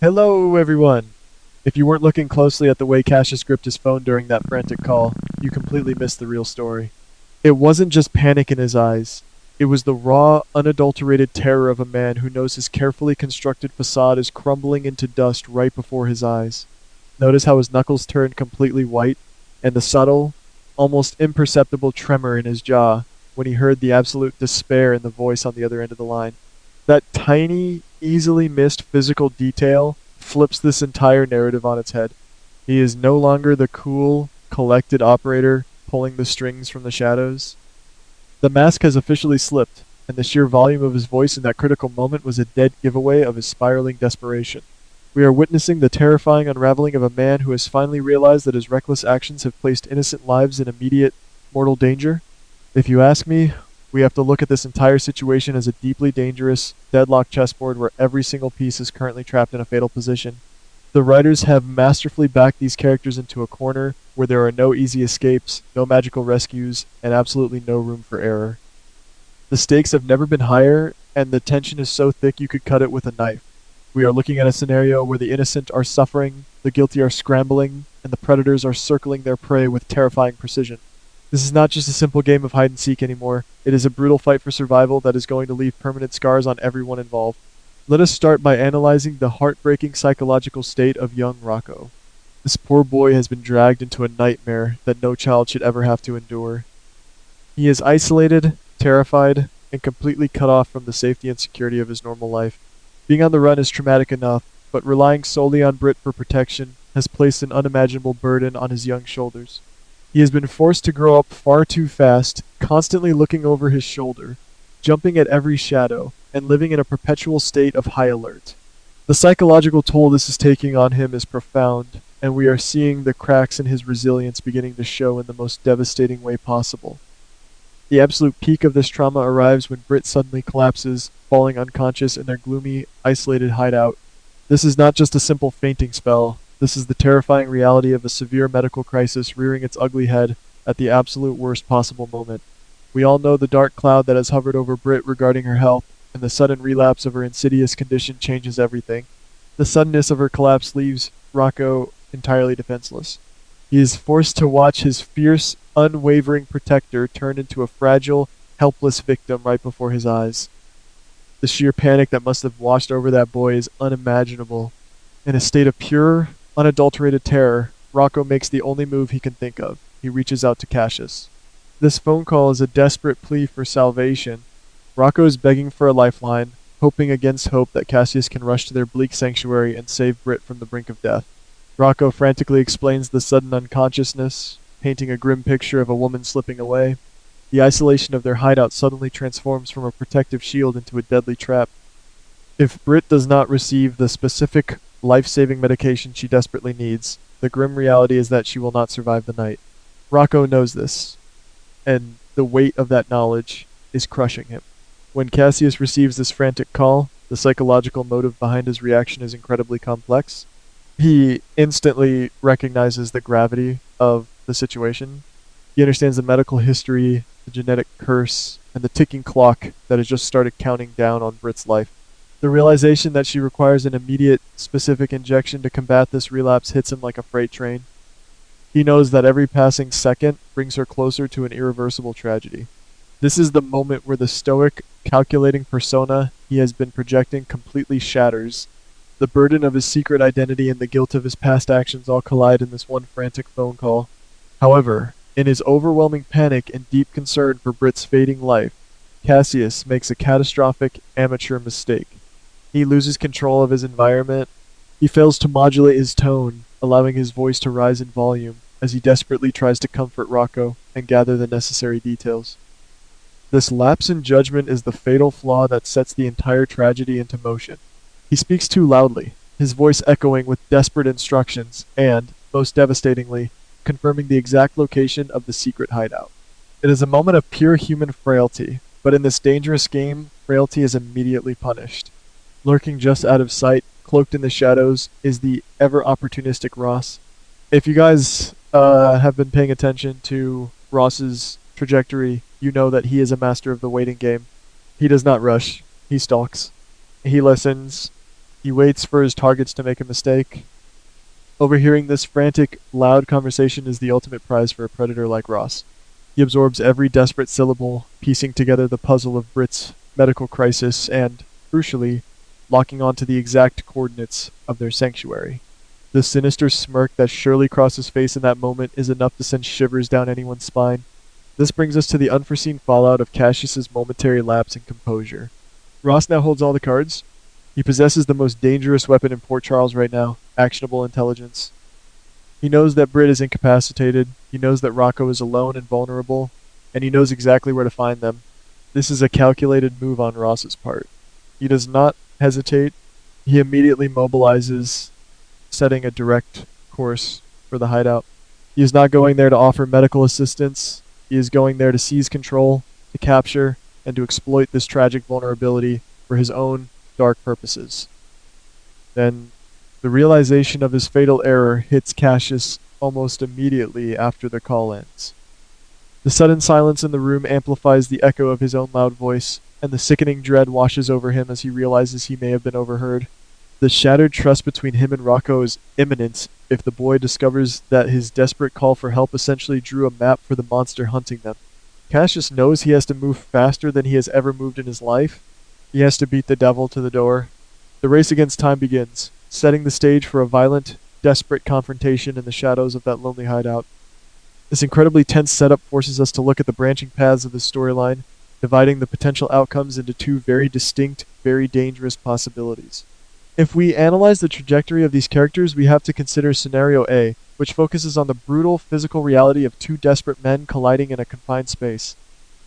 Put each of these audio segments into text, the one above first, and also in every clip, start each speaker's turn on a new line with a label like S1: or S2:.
S1: Hello, everyone! If you weren't looking closely at the way Cassius gripped his phone during that frantic call, you completely missed the real story. It wasn't just panic in his eyes. It was the raw, unadulterated terror of a man who knows his carefully constructed facade is crumbling into dust right before his eyes. Notice how his knuckles turned completely white, and the subtle, almost imperceptible tremor in his jaw when he heard the absolute despair in the voice on the other end of the line. That tiny, easily missed physical detail flips this entire narrative on its head. He is no longer the cool, collected operator pulling the strings from the shadows. The mask has officially slipped, and the sheer volume of his voice in that critical moment was a dead giveaway of his spiraling desperation. We are witnessing the terrifying unraveling of a man who has finally realized that his reckless actions have placed innocent lives in immediate mortal danger. If you ask me, we have to look at this entire situation as a deeply dangerous, deadlocked chessboard where every single piece is currently trapped in a fatal position. The writers have masterfully backed these characters into a corner where there are no easy escapes, no magical rescues, and absolutely no room for error. The stakes have never been higher, and the tension is so thick you could cut it with a knife. We are looking at a scenario where the innocent are suffering, the guilty are scrambling, and the predators are circling their prey with terrifying precision. This is not just a simple game of hide and seek anymore. It is a brutal fight for survival that is going to leave permanent scars on everyone involved. Let us start by analyzing the heartbreaking psychological state of young Rocco. This poor boy has been dragged into a nightmare that no child should ever have to endure. He is isolated, terrified, and completely cut off from the safety and security of his normal life. Being on the run is traumatic enough, but relying solely on Britt for protection has placed an unimaginable burden on his young shoulders. He has been forced to grow up far too fast, constantly looking over his shoulder, jumping at every shadow, and living in a perpetual state of high alert. The psychological toll this is taking on him is profound, and we are seeing the cracks in his resilience beginning to show in the most devastating way possible. The absolute peak of this trauma arrives when Britt suddenly collapses, falling unconscious in their gloomy, isolated hideout. This is not just a simple fainting spell. This is the terrifying reality of a severe medical crisis rearing its ugly head at the absolute worst possible moment. We all know the dark cloud that has hovered over Britt regarding her health, and the sudden relapse of her insidious condition changes everything. The suddenness of her collapse leaves Rocco entirely defenseless. He is forced to watch his fierce, unwavering protector turn into a fragile, helpless victim right before his eyes. The sheer panic that must have washed over that boy is unimaginable. In a state of pure, unadulterated terror, Rocco makes the only move he can think of. He reaches out to Cassius. This phone call is a desperate plea for salvation. Rocco is begging for a lifeline, hoping against hope that Cassius can rush to their bleak sanctuary and save Britt from the brink of death. Rocco frantically explains the sudden unconsciousness, painting a grim picture of a woman slipping away. The isolation of their hideout suddenly transforms from a protective shield into a deadly trap. If Britt does not receive the specific life-saving medication she desperately needs, the grim reality is that she will not survive the night. Rocco knows this, and the weight of that knowledge is crushing him. When Cassius receives this frantic call, the psychological motive behind his reaction is incredibly complex. He instantly recognizes the gravity of the situation. He understands the medical history, the genetic curse, and the ticking clock that has just started counting down on Britt's life. The realization that she requires an immediate, specific injection to combat this relapse hits him like a freight train. He knows that every passing second brings her closer to an irreversible tragedy. This is the moment where the stoic, calculating persona he has been projecting completely shatters. The burden of his secret identity and the guilt of his past actions all collide in this one frantic phone call. However, in his overwhelming panic and deep concern for Britt's fading life, Cassius makes a catastrophic, amateur mistake. He loses control of his environment. He fails to modulate his tone, allowing his voice to rise in volume as he desperately tries to comfort Rocco and gather the necessary details. This lapse in judgment is the fatal flaw that sets the entire tragedy into motion. He speaks too loudly, his voice echoing with desperate instructions and, most devastatingly, confirming the exact location of the secret hideout. It is a moment of pure human frailty, but in this dangerous game, frailty is immediately punished. Lurking just out of sight, cloaked in the shadows, is the ever-opportunistic Ross. If you guys have been paying attention to Ross's trajectory, you know that he is a master of the waiting game. He does not rush. He stalks. He listens. He waits for his targets to make a mistake. Overhearing this frantic, loud conversation is the ultimate prize for a predator like Ross. He absorbs every desperate syllable, piecing together the puzzle of Britt's medical crisis and, crucially, locking onto the exact coordinates of their sanctuary. The sinister smirk that surely crossed his face in that moment is enough to send shivers down anyone's spine. This brings us to the unforeseen fallout of Cassius's momentary lapse in composure. Ross now holds all the cards. He possesses the most dangerous weapon in Port Charles right now, actionable intelligence. He knows that Britt is incapacitated, he knows that Rocco is alone and vulnerable, and he knows exactly where to find them. This is a calculated move on Ross's part. He does not hesitate. He immediately mobilizes, setting a direct course for the hideout. He is not going there to offer medical assistance. He is going there to seize control, to capture, and to exploit this tragic vulnerability for his own dark purposes. Then, the realization of his fatal error hits Cassius almost immediately after the call ends. The sudden silence in the room amplifies the echo of his own loud voice, and the sickening dread washes over him as he realizes he may have been overheard. The shattered trust between him and Rocco is imminent if the boy discovers that his desperate call for help essentially drew a map for the monster hunting them. Cassius knows he has to move faster than he has ever moved in his life. He has to beat the devil to the door. The race against time begins, setting the stage for a violent, desperate confrontation in the shadows of that lonely hideout. This incredibly tense setup forces us to look at the branching paths of the storyline, dividing the potential outcomes into two very distinct, very dangerous possibilities. If we analyze the trajectory of these characters, we have to consider Scenario A, which focuses on the brutal physical reality of two desperate men colliding in a confined space.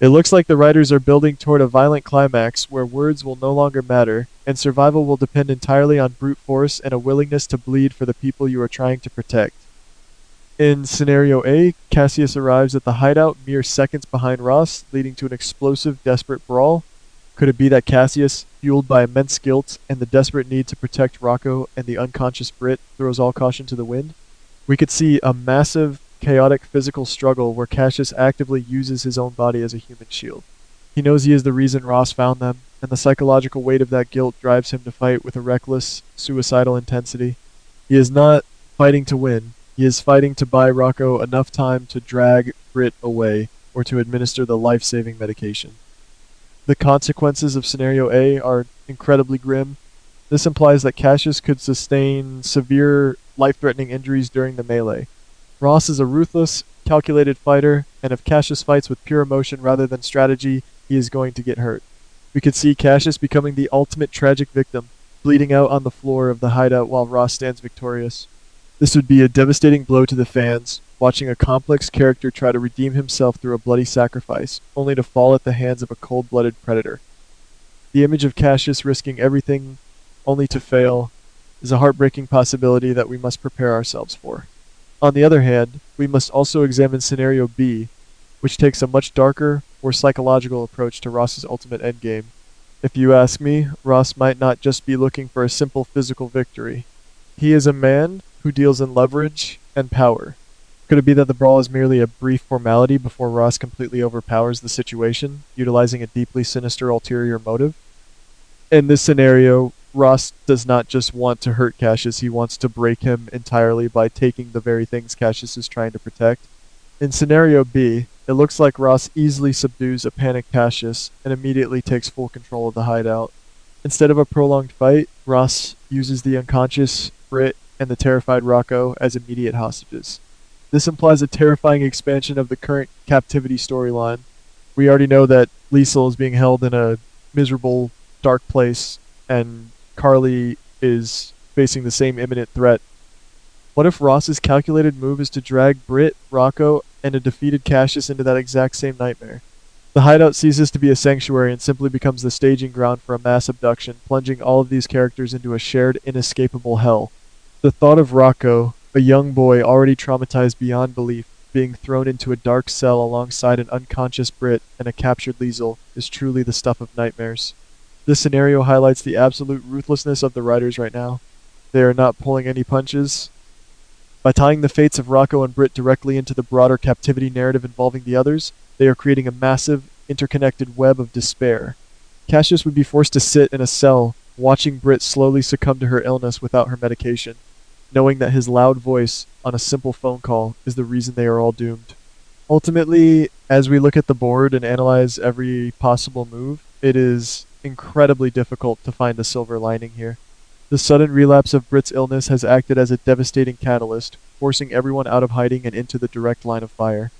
S1: It looks like the writers are building toward a violent climax where words will no longer matter, and survival will depend entirely on brute force and a willingness to bleed for the people you are trying to protect. In Scenario A, Cassius arrives at the hideout mere seconds behind Ross, leading to an explosive, desperate brawl. Could it be that Cassius, fueled by immense guilt and the desperate need to protect Rocco and the unconscious Britt, throws all caution to the wind? We could see a massive, chaotic physical struggle where Cassius actively uses his own body as a human shield. He knows he is the reason Ross found them, and the psychological weight of that guilt drives him to fight with a reckless, suicidal intensity. He is not fighting to win. He is fighting to buy Rocco enough time to drag Britt away or to administer the life-saving medication. The consequences of Scenario A are incredibly grim. This implies that Cassius could sustain severe, life-threatening injuries during the melee. Ross is a ruthless, calculated fighter, and if Cassius fights with pure emotion rather than strategy, he is going to get hurt. We could see Cassius becoming the ultimate tragic victim, bleeding out on the floor of the hideout while Ross stands victorious. This would be a devastating blow to the fans, watching a complex character try to redeem himself through a bloody sacrifice, only to fall at the hands of a cold-blooded predator. The image of Cassius risking everything only to fail is a heartbreaking possibility that we must prepare ourselves for. On the other hand, we must also examine Scenario B, which takes a much darker, more psychological approach to Ross's ultimate endgame. If you ask me, Ross might not just be looking for a simple physical victory. He is a man who deals in leverage and power. Could it be that the brawl is merely a brief formality before Ross completely overpowers the situation, utilizing a deeply sinister ulterior motive? In this scenario, Ross does not just want to hurt Cassius, he wants to break him entirely by taking the very things Cassius is trying to protect. In Scenario B, it looks like Ross easily subdues a panicked Cassius and immediately takes full control of the hideout. Instead of a prolonged fight, Ross uses the unconscious Britt and the terrified Rocco as immediate hostages. This implies a terrifying expansion of the current captivity storyline. We already know that Liesel is being held in a miserable, dark place, and Carly is facing the same imminent threat. What if Ross's calculated move is to drag Britt, Rocco, and a defeated Cassius into that exact same nightmare? The hideout ceases to be a sanctuary and simply becomes the staging ground for a mass abduction, plunging all of these characters into a shared, inescapable hell. The thought of Rocco, a young boy already traumatized beyond belief, being thrown into a dark cell alongside an unconscious Britt and a captured Liesel is truly the stuff of nightmares. This scenario highlights the absolute ruthlessness of the writers right now. They are not pulling any punches. By tying the fates of Rocco and Britt directly into the broader captivity narrative involving the others, they are creating a massive, interconnected web of despair. Cassius would be forced to sit in a cell watching Britt slowly succumb to her illness without her medication, knowing that his loud voice on a simple phone call is the reason they are all doomed. Ultimately, as we look at the board and analyze every possible move, it is incredibly difficult to find a silver lining here. The sudden relapse of Britt's illness has acted as a devastating catalyst, forcing everyone out of hiding and into the direct line of fire.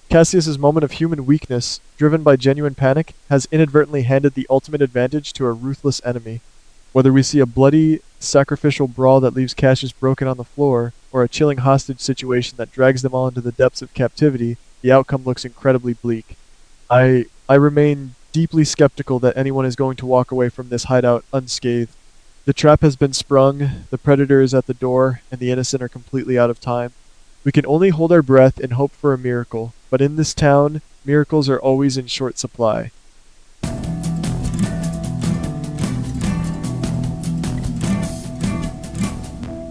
S1: Cassius's moment of human weakness, driven by genuine panic, has inadvertently handed the ultimate advantage to a ruthless enemy. Whether we see a bloody, sacrificial brawl that leaves Cassius broken on the floor, or a chilling hostage situation that drags them all into the depths of captivity, the outcome looks incredibly bleak. I remain deeply skeptical that anyone is going to walk away from this hideout unscathed. The trap has been sprung, the predator is at the door, and the innocent are completely out of time. We can only hold our breath and hope for a miracle, but in this town, miracles are always in short supply.